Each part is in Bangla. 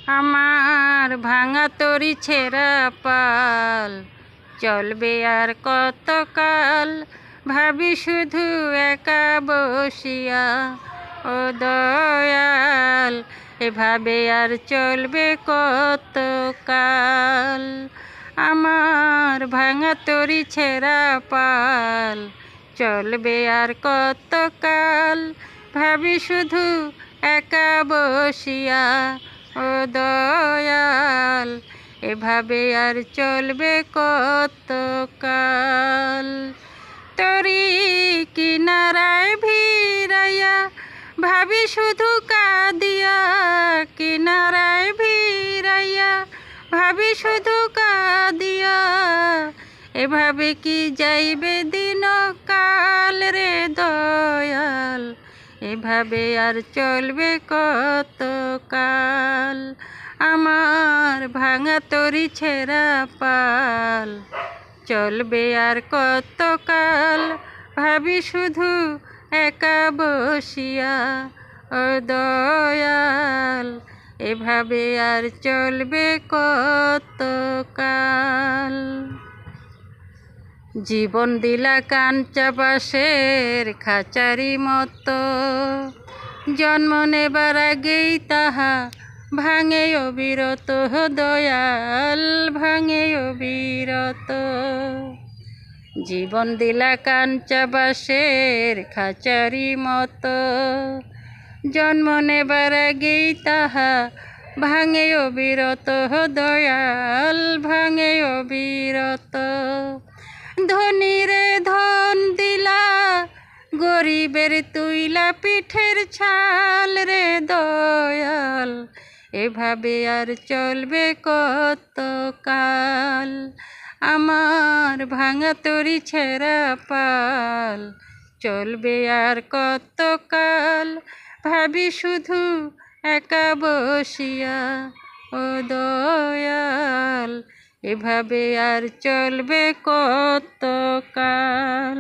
আমার ভাঙা তরি ছেঁড়া পাল চলবে আর কতকাল, ভাবি শুধু একা বসিয়া ও দয়াল, এভাবে আর চলবে কতকাল। আমার ভাঙা তরি ছেঁড়া পাল চলবে আর কতকাল, ভাবি শুধু একা বসিয়া ও দয়াল, এভাবে আর চলবে কতকাল। তরি কিনারায় ভিড়াইয়া ভাবি শুধু কাঁদিয়া, কিনারায় ভিড়াইয়া ভাবি শুধু কাঁদিয়া, এভাবে কি যাইবে দিন কাল রে দয়াল, এভাবে আর চলবে কতকাল। আমার ভাঙা তরি ছেঁড়া পাল চলবে আর কতকাল, ভাবি শুধু একা বসিয়া ও দয়াল, এভাবে আর চলবে কতকাল। জীবন দিলা কাঞ্চা বাঁশের খাঁচারি মতো, জন্ম নেবার আগেই তাহা ভাঙে অবিরত দয়াল, ভাঙে অবিরত। জীবন দিলা কাঞ্চা বাঁশের খাঁচারি মতো, জন্ম নেবার আগেই তাহা ভাঙে অবিরত দয়াল, ভাঙে অবিরত। ধনীরে ধন দিলা, গরিবের তুইলা পিঠের ছাল রে দয়াল, এভাবে আর চলবে কতকাল। আমার ভাঙা তরি ছেঁড়া পাল চলবে আর কতকাল, ভাবি শুধু একা বসিয়া ও দয়াল, এভাবে আর চলবে কতকাল।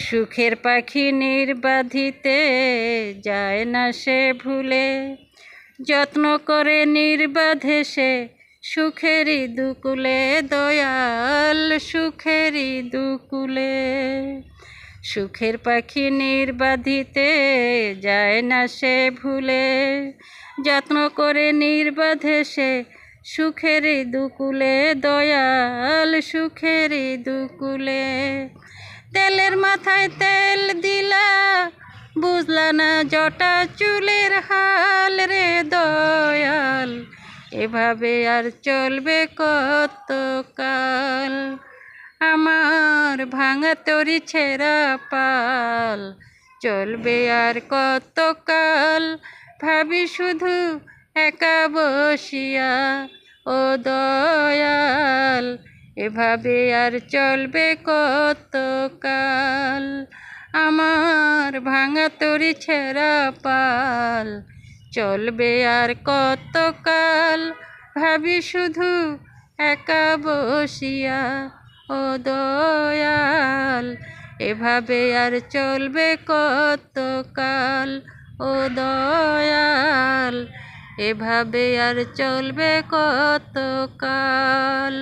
সুখের পাখি নির্বাধিতে যায় না সে ভুলে, যত্ন করে নির্বাধে সে সুখেরই দুকুলে দয়াল, সুখেরই দুকুলে। সুখের পাখি নির্বাধিতে যায় না সে ভুলে, যত্ন করে নির্বাধে সে সুখেরই দুকুলে দয়াল, সুখেরই দুকুলে। তেলের মাথায় তেল দিলা, বুঝলা না জটা চুলের হাল রে দয়াল, এভাবে আর চলবে কতকাল। আমার ভাঙা তরি ছেঁড়া পাল চলবে আর কতকাল, ভাবি শুধু একা বসিয়া ও দয়াল, এভাবে আর চলবে কতকাল। আমার ভাঙা তরি ছেঁড়া পাল চলবে আর কতকাল, ভাবি শুধু একা বসিয়া ও দয়াল, এভাবে আর চলবে কতকাল ও দয়াল, এভাবে আর চলবে কতকাল।